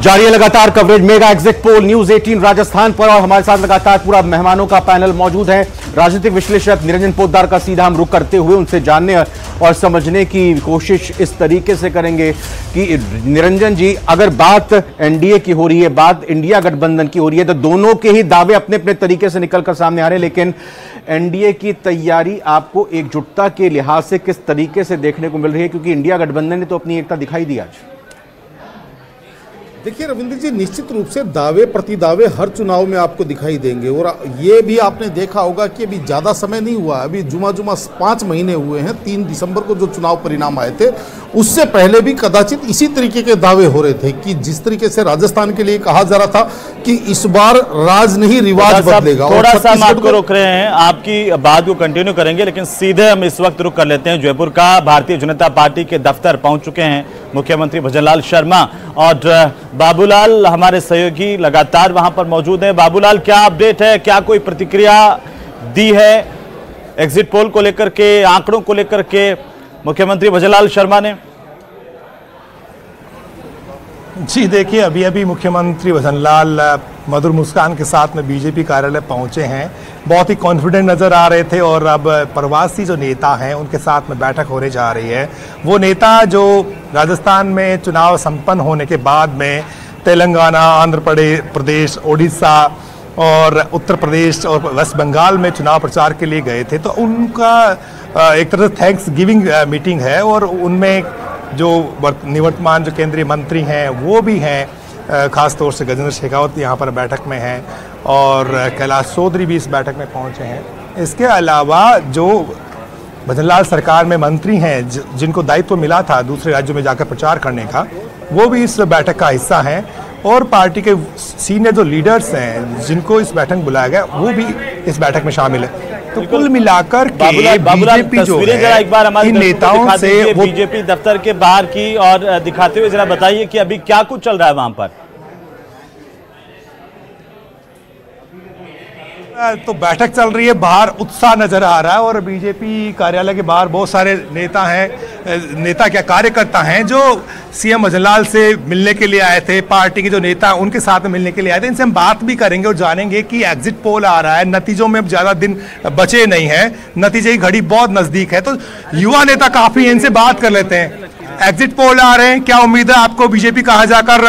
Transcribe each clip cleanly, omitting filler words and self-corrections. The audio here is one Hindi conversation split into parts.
जारी है लगातार coverage mega exit poll news 18 Rajasthan पर और हमारे साथ लगातार पूरा मेहमानों का पैनल मौजूद है। राजनीतिक विश्लेषक निरंजन पोद्दार का सीधा हम रुख करते हुए उनसे जानने और समझने की कोशिश इस तरीके से करेंगे कि निरंजन जी, अगर बात एनडीए की हो रही है, बात इंडिया गठबंधन की हो रही है, तो दोनों के ही दावे अपने अपने तरीके से निकलकर सामने आ रहे हैं, लेकिन एनडीए की तैयारी आपको एकजुटता के लिहाज से किस तरीके से देखने को मिल रही है? क्योंकि इंडिया गठबंधन ने तो अपनी एकता दिखाई दी आज। देखिए रविंद्र जी, निश्चित रूप से दावे प्रतिदावे हर चुनाव में आपको दिखाई देंगे और ये भी आपने देखा होगा कि अभी ज़्यादा समय नहीं हुआ, अभी जुमा 5 महीने हुए हैं। 3 दिसंबर को जो चुनाव परिणाम आए थे उससे पहले भी कदाचित इसी तरीके के दावे हो रहे थे कि जिस तरीके से राजस्थान के लिए कहा जा रहा था कि इस बार राज नहीं रिवाज बदलेगा। थोड़ा सा हम आपको रोक रहे हैं, आपकी बात को कंटिन्यू करेंगे, लेकिन सीधे हम इस वक्त रुक कर लेते हैं जयपुर का। भारतीय जनता पार्टी के दफ्तर पहुंच चुके हैं मुख्यमंत्री भजनलाल शर्मा और बाबूलाल हमारे सहयोगी लगातार वहां पर मौजूद हैं। बाबूलाल, क्या अपडेट है, क्या कोई प्रतिक्रिया दी है एग्जिट पोल को लेकर के, आंकड़ों को लेकर के मुख्यमंत्री भजनलाल शर्मा ने? जी देखिए, अभी अभी मुख्यमंत्री भजनलाल मधुर मुस्कान के साथ में बीजेपी कार्यालय पहुंचे हैं। बहुत ही कॉन्फिडेंट नज़र आ रहे थे और अब प्रवासी जो नेता हैं उनके साथ में बैठक होने जा रही है। वो नेता जो राजस्थान में चुनाव संपन्न होने के बाद में तेलंगाना, आंध्र प्रदेश, उड़ीसा और उत्तर प्रदेश और वेस्ट बंगाल में चुनाव प्रचार के लिए गए थे, तो उनका एक तरह से थैंक्स गिविंग मीटिंग है और उनमें जो निवर्तमान जो केंद्रीय मंत्री हैं वो भी हैं, खास तौर से गजेंद्र शेखावत यहाँ पर बैठक में हैं और कैलाश चौधरी भी इस बैठक में पहुँचे हैं। इसके अलावा जो भजनलाल सरकार में मंत्री हैं जिनको दायित्व मिला था दूसरे राज्यों में जाकर प्रचार करने का, वो भी इस बैठक का हिस्सा हैं और पार्टी के सीनियर जो लीडर्स हैं जिनको इस बैठक में बुलाया गया वो भी इस बैठक में शामिल है। तो कुल मिलाकर के बीजेपी जो है एक बार हमारे इन नेताओं से बीजेपी दफ्तर के बाहर की और दिखाते हुए जरा बताइए कि अभी क्या कुछ चल रहा है वहां पर। तो बैठक चल रही है, बाहर उत्साह नजर आ रहा है और बीजेपी कार्यालय के बाहर बहुत सारे नेता हैं, कार्यकर्ता हैं जो सीएम भजनलाल से मिलने के लिए आए थे, पार्टी के जो नेता उनके साथ में मिलने के लिए आए थे। इनसे हम बात भी करेंगे और जानेंगे कि एग्जिट पोल आ रहा है, नतीजों में अब ज्यादा दिन बचे नहीं है, नतीजे की घड़ी बहुत नजदीक है, तो युवा नेता काफी हैं, इनसे बात कर लेते हैं। एग्जिट पोल आ रहे हैं, क्या उम्मीद है आपको बीजेपी कहाँ जाकर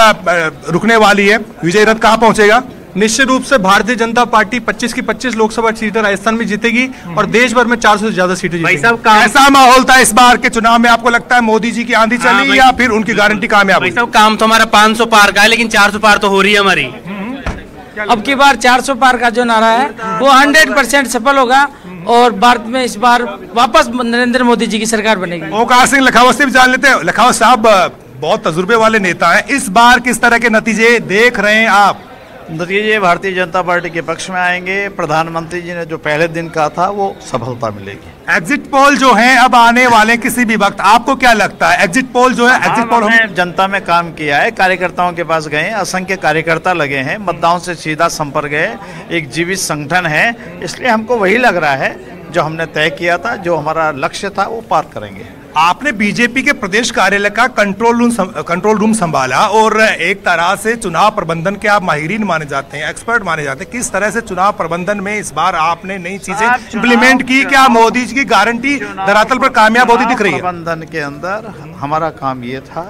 रुकने वाली है, विजय रथ कहाँ पहुंचेगा? निश्चित रूप से भारतीय जनता पार्टी 25 की 25 लोकसभा सीटें राजस्थान में जीतेगी और देश भर में 400 से ज्यादा सीटें जीतेगी। कैसा माहौल था इस बार के चुनाव में? आपको लगता है मोदी जी की आंधी चली या फिर उनकी गारंटी कामयाब हुई? काम तो हमारा 500 पार का है, लेकिन 400 पार तो हो रही है हमारी। अब की बार 400 पार का जो नारा है वो 100% सफल होगा और भारत में इस बार वापस नरेंद्र मोदी जी की सरकार बनेगी। ओंकार सिंह लखावत से भी जान लेते हैं। लखावत साहब बहुत तजुर्बे वाले नेता हैं, इस बार किस तरह के नतीजे देख रहे हैं आप? नतीजे भारतीय जनता पार्टी के पक्ष में आएंगे। प्रधानमंत्री जी ने जो पहले दिन कहा था वो सफलता मिलेगी। एग्जिट पोल जो है अब आने वाले किसी भी वक्त, आपको क्या लगता है एग्जिट पोल जो है? एग्जिट पोल हमने जनता में काम किया है, कार्यकर्ताओं के पास गए, असंख्य कार्यकर्ता लगे हैं, मतदाताओं से सीधा संपर्क है, एक जीवित संगठन है, इसलिए हमको वही लग रहा है जो हमने तय किया था, जो हमारा लक्ष्य था वो पार करेंगे। आपने बीजेपी के प्रदेश कार्यालय का कंट्रोल रूम संभाला और एक तरह से चुनाव प्रबंधन के आप माहिरीन माने जाते हैं, एक्सपर्ट माने जाते हैं। किस तरह से चुनाव प्रबंधन में इस बार आपने नई चीजें इंप्लीमेंट की? क्या मोदी जी की गारंटी धरातल पर कामयाब होती दिख रही है? प्रबंधन के अंदर हमारा काम ये था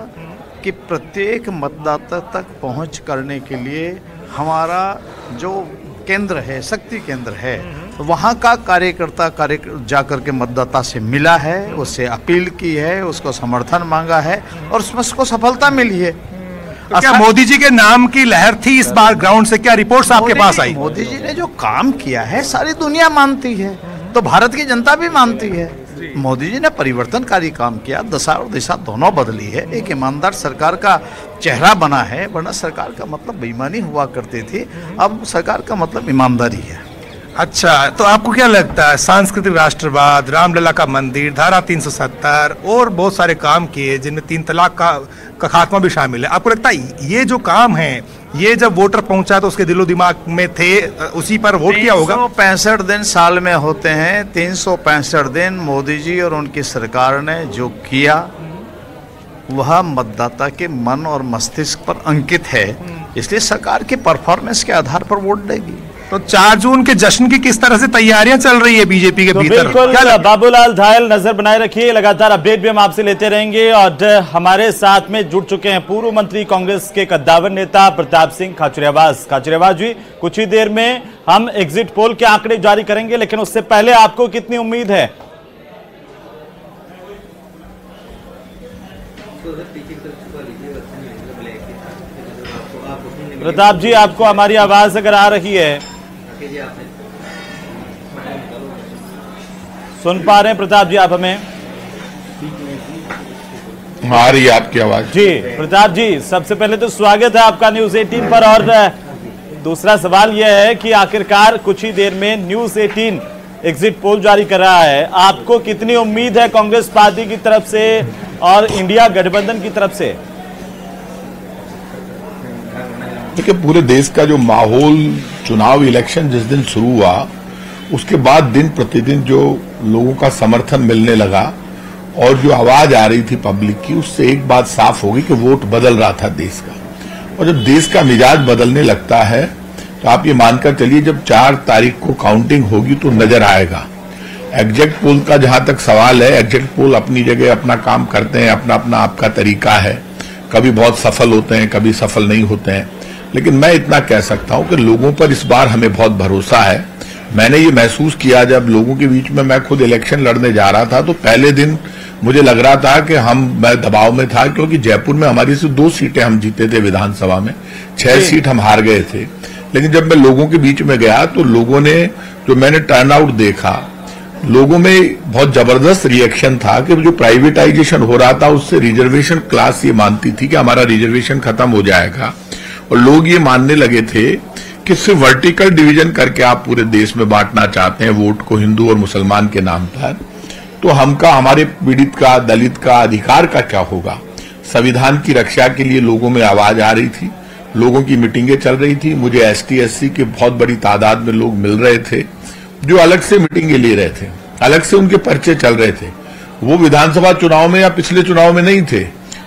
कि प्रत्येक मतदाता तक पहुँच करने के लिए हमारा जो केंद्र है, शक्ति केंद्र है, वहाँ का कार्यकर्ता जाकर के मतदाता से मिला है, उससे अपील की है, उसको समर्थन मांगा है और उसमें उसको सफलता मिली है। तो क्या मोदी जी के नाम की लहर थी इस बार ग्राउंड से? क्या रिपोर्ट्स आपके पास आई? मोदी जी ने जो काम किया है सारी दुनिया मानती है, तो भारत की जनता भी मानती है। मोदी जी ने परिवर्तनकारी काम किया, दशा और दिशा दोनों बदली है, एक ईमानदार सरकार का चेहरा बना है, वरना सरकार का मतलब बेईमानी हुआ करती थी, अब सरकार का मतलब ईमानदारी है। अच्छा, तो आपको क्या लगता है सांस्कृतिक राष्ट्रवाद, रामलला का मंदिर, धारा 370 और बहुत सारे काम किए जिनमें 3 तलाक का खात्मा भी शामिल है, आपको लगता है ये जो काम है ये जब वोटर पहुंचा तो उसके दिलो दिमाग में थे, उसी पर वोट किया होगा? 365 दिन साल में होते हैं, 365 दिन मोदी जी और उनकी सरकार ने जो किया वह मतदाता के मन और मस्तिष्क पर अंकित है, इसलिए सरकार के परफॉर्मेंस के आधार पर वोट देगी। तो 4 जून के जश्न की किस तरह से तैयारियां चल रही है बीजेपी के तो भीतर? बिल्कुल बाबूलाल धायल, नजर बनाए रखिए, लगातार अपडेट भी हम आपसे लेते रहेंगे। और हमारे साथ में जुड़ चुके हैं पूर्व मंत्री कांग्रेस के कद्दावर नेता प्रताप सिंह खाचरियावास जी, कुछ ही देर में हम एग्जिट पोल के आंकड़े जारी करेंगे, लेकिन उससे पहले आपको कितनी उम्मीद है? प्रताप जी, आपको हमारी आवाज अगर आ रही है, सुन पा रहे हैं प्रताप जी आप हमें? आ रही है आपकी आवाज जी। प्रताप जी, सबसे पहले तो स्वागत है आपका न्यूज 18 पर। और दूसरा सवाल यह है कि आखिरकार कुछ ही देर में न्यूज 18 एग्जिट पोल जारी कर रहा है, आपको कितनी उम्मीद है कांग्रेस पार्टी की तरफ से और इंडिया गठबंधन की तरफ से? देखिए, पूरे देश का जो माहौल, चुनाव इलेक्शन जिस दिन शुरू हुआ उसके बाद दिन प्रतिदिन जो लोगों का समर्थन मिलने लगा और जो आवाज आ रही थी पब्लिक की, उससे एक बात साफ होगी कि वोट बदल रहा था देश का। और जब देश का मिजाज बदलने लगता है तो आप ये मानकर चलिए, जब 4 तारीख को काउंटिंग होगी तो नजर आएगा। एग्जिट पोल का जहां तक सवाल है, एग्जिट पोल अपनी जगह अपना काम करते हैं, अपना अपना आपका तरीका है, कभी बहुत सफल होते हैं, कभी सफल नहीं होते हैं, लेकिन मैं इतना कह सकता हूं कि लोगों पर इस बार हमें बहुत भरोसा है। मैंने ये महसूस किया जब लोगों के बीच में मैं खुद इलेक्शन लड़ने जा रहा था, तो पहले दिन मुझे लग रहा था कि मैं दबाव में था, क्योंकि जयपुर में हमारी सिर्फ 2 सीटें हम जीते थे विधानसभा में, 6 सीट हम हार गए थे। लेकिन जब मैं लोगों के बीच में गया तो लोगों ने, जो मैंने टर्नआउट देखा, लोगों में बहुत जबरदस्त रिएक्शन था कि जो प्राइवेटाइजेशन हो रहा था उससे रिजर्वेशन क्लास ये मानती थी कि हमारा रिजर्वेशन खत्म हो जाएगा, और लोग ये मानने लगे थे कि सिर्फ वर्टिकल डिवीजन करके आप पूरे देश में बांटना चाहते हैं वोट को हिंदू और मुसलमान के नाम पर, तो हमारे पीड़ित का, दलित का, अधिकार का क्या होगा। संविधान की रक्षा के लिए लोगों में आवाज आ रही थी, लोगों की मीटिंगें चल रही थी। मुझे एसटी एससी के बहुत बड़ी तादाद में लोग मिल रहे थे जो अलग से मीटिंगें ले रहे थे, अलग से उनके पर्चे चल रहे थे। वो विधानसभा चुनाव में या पिछले चुनाव में नहीं थे,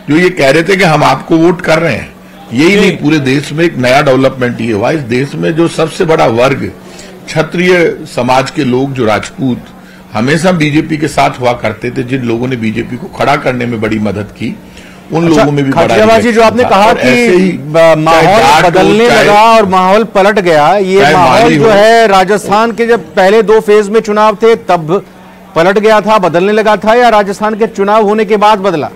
जो ये कह रहे थे कि हम आपको वोट कर रहे हैं। यही नहीं, पूरे देश में एक नया डेवलपमेंट ये हुआ। इस देश में जो सबसे बड़ा वर्ग क्षत्रिय समाज के लोग, जो राजपूत हमेशा बीजेपी के साथ हुआ करते थे, जिन लोगों ने बीजेपी को खड़ा करने में बड़ी मदद की, उन लोगों में भी बड़ा जी, जो आपने कहा कि माहौल बदलने लगा और माहौल पलट गया, ये माहौल जो है राजस्थान के जब पहले 2 फेज में चुनाव थे तब पलट गया था, बदलने लगा था, या राजस्थान के चुनाव होने के बाद बदला?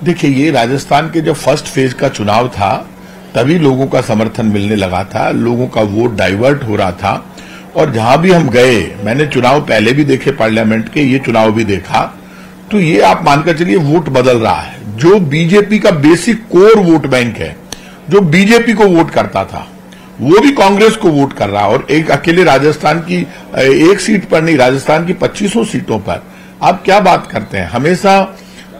देखिए, ये राजस्थान के जब फर्स्ट फेज का चुनाव था तभी लोगों का समर्थन मिलने लगा था, लोगों का वोट डाइवर्ट हो रहा था। और जहां भी हम गए, मैंने चुनाव पहले भी देखे पार्लियामेंट के, ये चुनाव भी देखा, तो ये आप मानकर चलिए वोट बदल रहा है। जो बीजेपी का बेसिक कोर वोट बैंक है, जो बीजेपी को वोट करता था, वो भी कांग्रेस को वोट कर रहा है। और एक अकेले राजस्थान की 1 सीट पर नहीं, राजस्थान की 2500 सीटों पर आप क्या बात करते हैं। हमेशा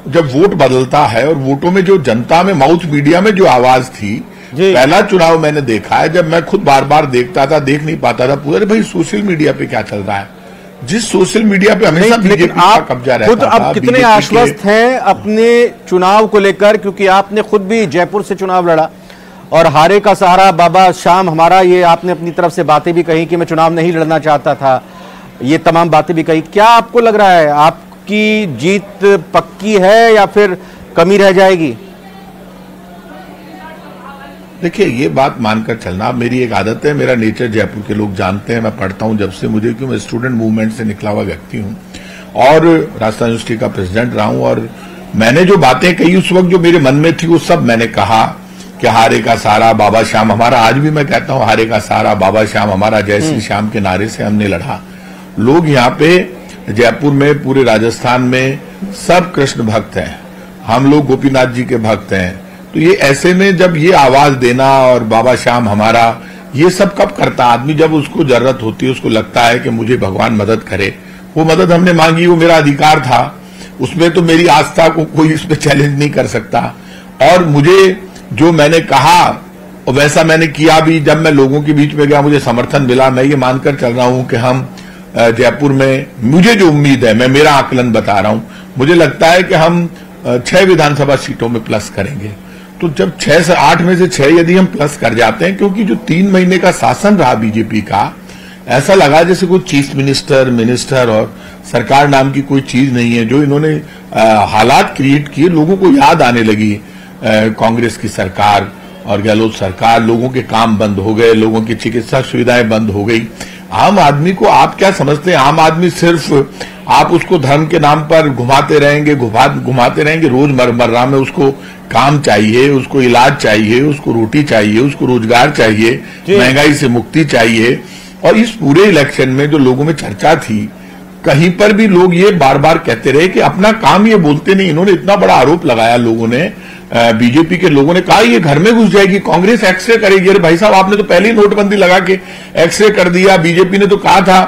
जब वोट बदलता है, और वोटों में जो जनता में, माउथ मीडिया में जो आवाज थी, पहला चुनाव मैंने देखा है जब मैं खुद बार बार देखता था, देख नहीं पाता था पूरे, भाई सोशल मीडिया पे क्या चल रहा है, जिस सोशल मीडिया पे हमेशा बीजेपी का कब्जा रहता था। खुद अब कितने आश्वस्त हैं अपने चुनाव को लेकर, क्योंकि आपने खुद भी जयपुर से चुनाव लड़ा और हारे का सहारा बाबा शाम हमारा, ये आपने अपनी तरफ से बातें भी कही कि मैं चुनाव नहीं लड़ना चाहता था, ये तमाम बातें भी कही। क्या आपको लग रहा है, आपकी जीत पक्की है या फिर कमी रह जाएगी? देखिए, ये बात मानकर चलना मेरी एक आदत है, मेरा नेचर जयपुर के लोग जानते हैं, मैं पढ़ता हूं जब से मुझे, क्यों मैं स्टूडेंट मूवमेंट से निकला हुआ व्यक्ति हूं और राजस्थान यूनिवर्सिटी का प्रेसिडेंट रहा हूं। और मैंने जो बातें कही उस वक्त, जो मेरे मन में थी, वो सब मैंने कहा कि हारे का सहारा बाबा श्याम हमारा। आज भी मैं कहता हूं हारे का सहारा बाबा श्याम हमारा, जय श्री श्याम के नारे से हमने लड़ा। लोग यहाँ पे जयपुर में, पूरे राजस्थान में सब कृष्ण भक्त हैं, हम लोग गोपीनाथ जी के भक्त हैं। तो ये ऐसे में जब ये आवाज देना और बाबा श्याम हमारा, ये सब कब करता आदमी, जब उसको जरूरत होती है, उसको लगता है कि मुझे भगवान मदद करे। वो मदद हमने मांगी, वो मेरा अधिकार था, उसमें तो मेरी आस्था को कोई इसमें चैलेंज नहीं कर सकता। और मुझे जो मैंने कहा वैसा मैंने किया भी। जब मैं लोगों के बीच में गया, मुझे समर्थन मिला। मैं ये मानकर चल रहा हूं कि हम जयपुर में, मुझे जो उम्मीद है, मैं मेरा आकलन बता रहा हूं, मुझे लगता है कि हम 6 विधानसभा सीटों में प्लस करेंगे। तो जब 6 से 8 में से 6 यदि हम प्लस कर जाते हैं, क्योंकि जो 3 महीने का शासन रहा बीजेपी का, ऐसा लगा जैसे कोई चीफ मिनिस्टर और सरकार नाम की कोई चीज नहीं है। जो इन्होंने हालात क्रिएट किए, लोगों को याद आने लगी कांग्रेस की सरकार और गहलोत सरकार, लोगों के काम बंद हो गए, लोगों की चिकित्सा सुविधाएं बंद हो गई। आम आदमी को आप क्या समझते हैं? आम आदमी सिर्फ आप उसको धर्म के नाम पर घुमाते रहेंगे, रोजमर्रा में उसको काम चाहिए, उसको इलाज चाहिए, उसको रोटी चाहिए, उसको रोजगार चाहिए, महंगाई से मुक्ति चाहिए। और इस पूरे इलेक्शन में जो लोगों में चर्चा थी, कहीं पर भी लोग ये बार बार कहते रहे कि अपना काम ये बोलते नहीं। इन्होंने इतना बड़ा आरोप लगाया, लोगों ने, बीजेपी के लोगों ने कहा ये घर में घुस जाएगी, कांग्रेस एक्सरे करेगी। अरे भाई साहब, आपने तो पहले ही नोटबंदी लगा के एक्सरे कर दिया। बीजेपी ने तो कहा था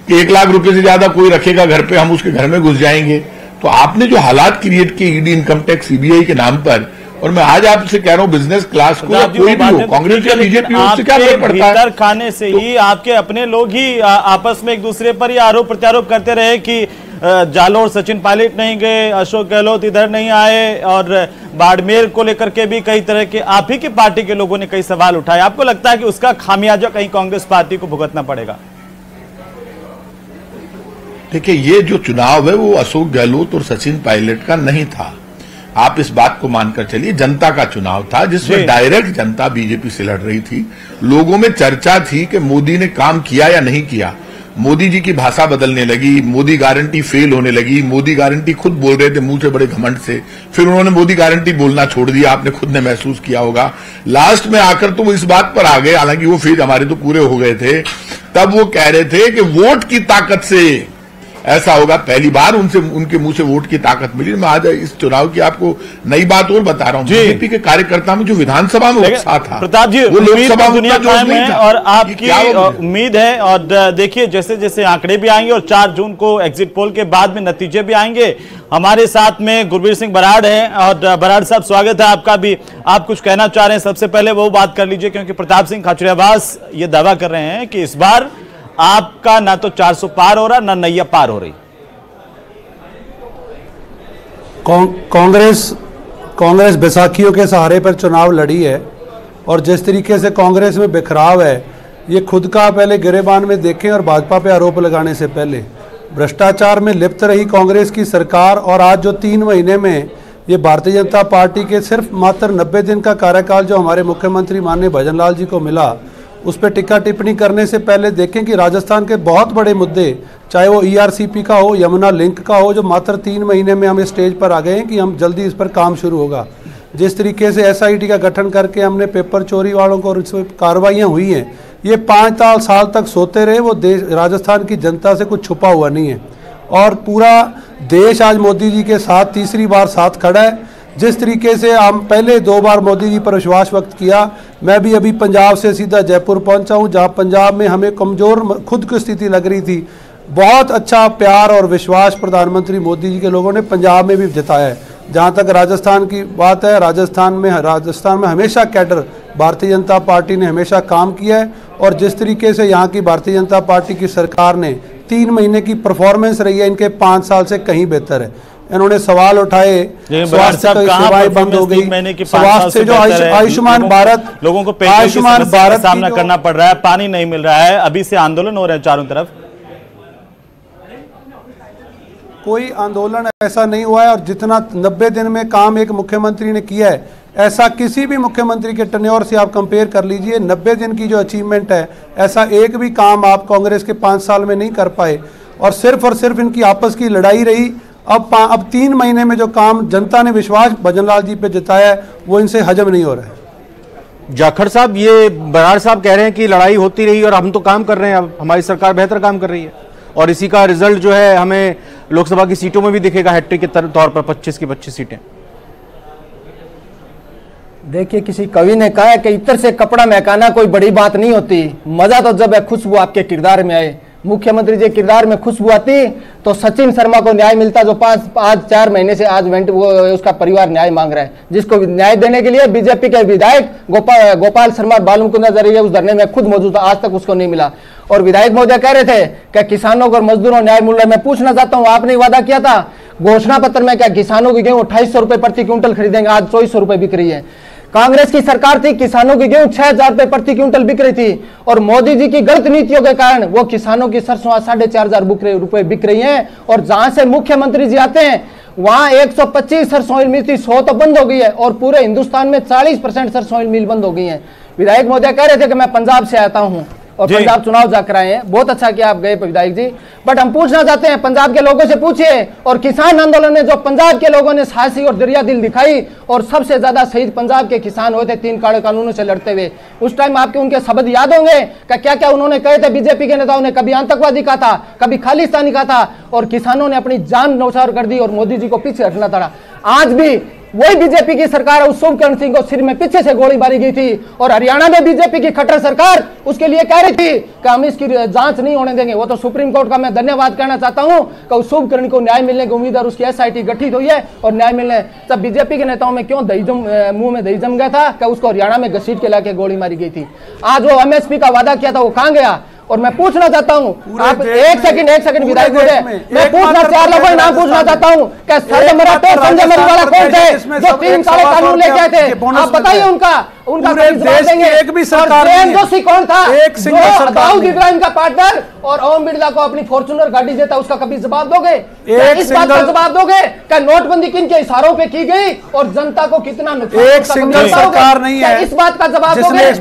कि 1 लाख रुपए से ज्यादा कोई रखेगा घर पे, हम उसके घर में घुस जाएंगे। तो आपने जो हालात क्रिएट किए ईडी, इनकम टैक्स, सीबीआई के नाम पर, और मैं आज आपसे कह रहा हूं बिजनेस क्लास को कोई भी हो, कांग्रेस या बीजेपी, उससे क्या फर्क पड़ता है? खाने से ही आपके अपने लोग ही आपस में एक दूसरे पर ये आरोप प्रत्यारोप करते रहे कि जालोर सचिन पायलट नहीं गए, अशोक गहलोत इधर नहीं आए, और बाड़मेर को लेकर के भी कई तरह के आप ही की पार्टी के लोगों ने कई सवाल उठाए। आपको लगता है कि उसका खामियाजा कहीं कांग्रेस पार्टी को भुगतना पड़ेगा? देखिए, ये जो चुनाव है वो अशोक गहलोत और सचिन पायलट का नहीं था। आप इस बात को मानकर चलिए, जनता का चुनाव था, जिसमें डायरेक्ट जनता बीजेपी से लड़ रही थी। लोगों में चर्चा थी कि मोदी ने काम किया या नहीं किया। मोदी जी की भाषा बदलने लगी, मोदी गारंटी फेल होने लगी। मोदी गारंटी खुद बोल रहे थे मुंह से बड़े घमंड से, फिर उन्होंने मोदी गारंटी बोलना छोड़ दिया, आपने खुद ने महसूस किया होगा। लास्ट में आकर तो वो इस बात पर आ गए, हालांकि वो फेज हमारे तो पूरे हो गए थे, तब वो कह रहे थे कि वोट की ताकत से ऐसा होगा। पहली बार उनके मुंह से वोट की ताकत मिली। मैं आज इस चुनाव की आपको नई बात और बता रहा हूं, बीजेपी के कार्यकर्ता में जो विधानसभा में उत्साह था, प्रताप जी, वो लोकसभा में दुनिया कायम है और आपकी उम्मीद है। और देखिए, जैसे जैसे आंकड़े भी आएंगे और 4 जून को एग्जिट पोल के बाद में नतीजे भी आएंगे। हमारे साथ में गुरबीर सिंह बराड़ हैं, और बराड़ साहब स्वागत है आपका भी। आप कुछ कहना चाह रहे हैं? सबसे पहले वो बात कर लीजिए, क्योंकि प्रताप सिंह खाचरियावास ये दावा कर रहे हैं कि इस बार आपका ना तो 400 पार हो रहा, ना नैया पार हो रही। कांग्रेस बैसाखियों के सहारे पर चुनाव लड़ी है, और जिस तरीके से कांग्रेस में बिखराव है, ये खुद का पहले गिरेबान में देखें और भाजपा पे आरोप लगाने से पहले। भ्रष्टाचार में लिप्त रही कांग्रेस की सरकार, और आज जो 3 महीने में ये भारतीय जनता पार्टी के सिर्फ मात्र 90 दिन का कार्यकाल जो हमारे मुख्यमंत्री माननीय भजनलाल जी को मिला, उस पर टिक्का टिप्पणी करने से पहले देखें कि राजस्थान के बहुत बड़े मुद्दे, चाहे वो ERCP का हो, यमुना लिंक का हो, जो मात्र 3 महीने में हम इस स्टेज पर आ गए हैं कि हम जल्दी इस पर काम शुरू होगा। जिस तरीके से SIT का गठन करके हमने पेपर चोरी वालों को कार्रवाइयाँ हुई हैं, ये 5 साल तक सोते रहे। वो देश, राजस्थान की जनता से कुछ छुपा हुआ नहीं है, और पूरा देश आज मोदी जी के साथ तीसरी बार साथ खड़ा है। जिस तरीके से हम पहले 2 बार मोदी जी पर विश्वास व्यक्त किया, मैं भी अभी पंजाब से सीधा जयपुर पहुंचा हूं, जहां पंजाब में हमें कमज़ोर खुद की स्थिति लग रही थी। बहुत अच्छा प्यार और विश्वास प्रधानमंत्री मोदी जी के लोगों ने पंजाब में भी जताया है। जहां तक राजस्थान की बात है, राजस्थान में हमेशा कैडर भारतीय जनता पार्टी ने हमेशा काम किया है, और जिस तरीके से यहाँ की भारतीय जनता पार्टी की सरकार ने 3 महीने की परफॉर्मेंस रही है, इनके 5 साल से कहीं बेहतर है। इन्होंने सवाल उठाए, स्वास्थ्य की सेवाएं बंद हो गई, स्वास्थ्य जो आयुष्मान भारत, लोगों को आयुष्मान भारत का सामना करना पड़ रहा है, पानी नहीं मिल रहा है, अभी से आंदोलन हो रहे हैं चारों तरफ। कोई आंदोलन ऐसा नहीं हुआ है, और जितना 90 दिन में काम एक मुख्यमंत्री ने किया है, ऐसा किसी भी मुख्यमंत्री के टेन्योर से आप कंपेयर कर लीजिए। 90 दिन की जो अचीवमेंट है, ऐसा एक भी काम आप कांग्रेस के 5 साल में नहीं कर पाए, और सिर्फ इनकी आपस की लड़ाई रही। अब 3 महीने में जो काम जनता ने विश्वास भजनलाल जी पे जताया है, वो इनसे हजम नहीं हो रहा है। जाखड़ साहब, ये बराड़ साहब कह रहे हैं कि लड़ाई होती रही और हम तो काम कर रहे हैं, अब हमारी सरकार बेहतर काम कर रही है, और इसी का रिजल्ट जो है हमें लोकसभा की सीटों में भी दिखेगा, हैट्रिक के तौर पर 25 की 25 सीटें। देखिए, किसी कवि ने कहा है कि इत्र से कपड़ा महकाना कोई बड़ी बात नहीं होती, मजा तो जब है खुशबू आपके किरदार में आए। मुख्यमंत्री जी किरदार में खुशबू आती तो सचिन शर्मा को न्याय मिलता, जो आज 4 महीने से आज वो उसका परिवार न्याय मांग रहा है, जिसको न्याय देने के लिए बीजेपी के विधायक गोपाल शर्मा बालमुकुंद नजरिया उस धरने में खुद मौजूद था, आज तक उसको नहीं मिला। और विधायक महोदय कह रहे थे कि किसानों को और मजदूरों न्याय मिल रहा है। मैं पूछना चाहता हूँ, आपने वादा किया था घोषणा पत्र में क्या किसानों की गेहूं 2800 रुपए प्रति क्विंटल खरीदेंगे, आज 2400 रुपए बिक रही है। कांग्रेस की सरकार थी, किसानों की गेहूं 6000 रुपए प्रति क्विंटल बिक रही थी, और मोदी जी की गलत नीतियों के कारण वो किसानों की सरसों आज 4500 रुपए बिक रही है। और जहां से मुख्यमंत्री जी आते हैं वहां 125 सरसों ऑयल मिल थी, 100 तो बंद हो गई है, और पूरे हिंदुस्तान में 40% सरसों ऑयल मिल बंद हो गई है। विधायक महोदय कह रहे थे कि मैं पंजाब से आता हूं और पंजाब चुनाव जाकर आए हैं, बहुत अच्छा किया आप गए विधायक जी, बट हम पूछना चाहते हैं पंजाब के लोगों से पूछिए, और किसान आंदोलन में जो पंजाब के लोगों ने साहसी और दरिया दिल दिखाई, और सबसे ज्यादा शहीद पंजाब के किसान हुए थे 3 काले कानूनों से लड़ते हुए। उस टाइम आपके उनके शब्द याद होंगे कि क्या क्या उन्होंने कहे थे। बीजेपी के नेताओं ने कभी आतंकवादी कहा था, कभी खालिस्तानी कहा था, और किसानों ने अपनी जान न्यौछावर कर दी और मोदी जी को पीछे हटना पड़ा। आज भी वही बीजेपी की सरकार है, उस शुभकरण सिंह को सिर में पीछे से गोली मारी गई थी, और हरियाणा में बीजेपी की खट्टर सरकार उसके लिए कह रही थी कि हम इसकी जांच नहीं होने देंगे। वो तो सुप्रीम कोर्ट का मैं धन्यवाद करना चाहता हूं कि उस शुभकरण को न्याय मिलने की उम्मीद, और उसकी SIT गठित हुई है और न्याय मिलने। तब बीजेपी के नेताओं में क्यों मुंह में दही जम गया था कि उसको हरियाणा में घसीट के लाके गोली मारी गई थी। आज वो MSP का वादा किया था, वो कहां गया? और मैं पूछना चाहता हूं, आप एक सेकंड विधायक महोदय, मैं पूछना 4 लोगों के नाम पूछना चाहता हूं कि संजय मराठे वाला कौन थे जो 3 काले कानून लेके आए थे? आप बताइए उनका देश देंगे। एक भी सरकार जोशी कौन था जो दाऊद इब्राहिम का पार्टनर और ओम बिरला को अपनी फॉर्च्यूनर गाड़ी देता, उसका कभी जवाब दोगे? इस बात का जवाब दोगे कि नोटबंदी किन के इशारों पे की गई और जनता को कितना नुकसान? एक सिंगल सरकार नहीं है, इस बात का जवाब दोगे?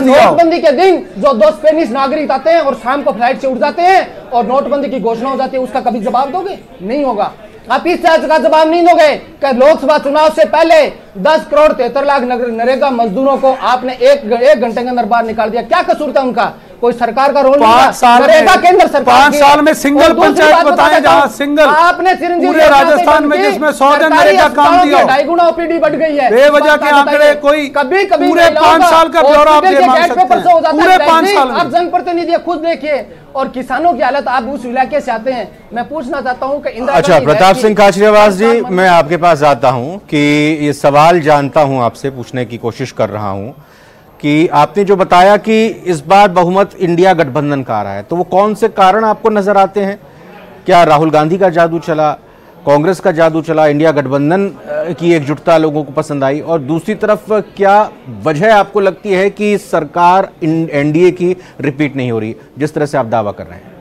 नोटबंदी के दिन जो 2 स्पेनिश नागरिक आते हैं और शाम को फ्लाइट से उड़ जाते हैं और नोटबंदी की घोषणा हो जाती है, उसका कभी जवाब दोगे? नहीं होगा। आप इस चर्चा का जवाब नहीं दोगे कि लोकसभा चुनाव से पहले 10 करोड़ 73 लाख नरेगा मजदूरों को आपने एक घंटे के अंदर बाहर निकाल दिया। क्या कसूर था उनका? कोई सरकार का रोल नहीं था। नरेगा केंद्र सरकार 5 साल में सिंगल पंचायत बताएं जहां सिंगल आपने पूरे राजस्थान में जिसमें 100 दिन नरेगा काम दिया, 2.5 गुना OPD बढ़ गई है। बेवजह के आंकड़े कोई कभी पूरे 5 साल का ब्यौरा आप ये मांग सकते हैं, पूरे 5 साल में। आप जनप्रतिनिधि खुद देखिए, और किसानों की हालत, आप उस इलाके से आते हैं। मैं पूछना चाहता हूं कि अच्छा, प्रताप सिंह खाचरियावास जी, मैं आपके पास आता हूं कि ये सवाल जानता हूं, आपसे पूछने की कोशिश कर रहा हूं कि आपने जो बताया कि इस बार बहुमत इंडिया गठबंधन का आ रहा है, तो वो कौन से कारण आपको नजर आते हैं? क्या राहुल गांधी का जादू चला, कांग्रेस का जादू चला, इंडिया गठबंधन की एकजुटता लोगों को पसंद आई, और दूसरी तरफ क्या वजह आपको लगती है कि सरकार NDA की रिपीट नहीं हो रही जिस तरह से आप दावा कर रहे हैं?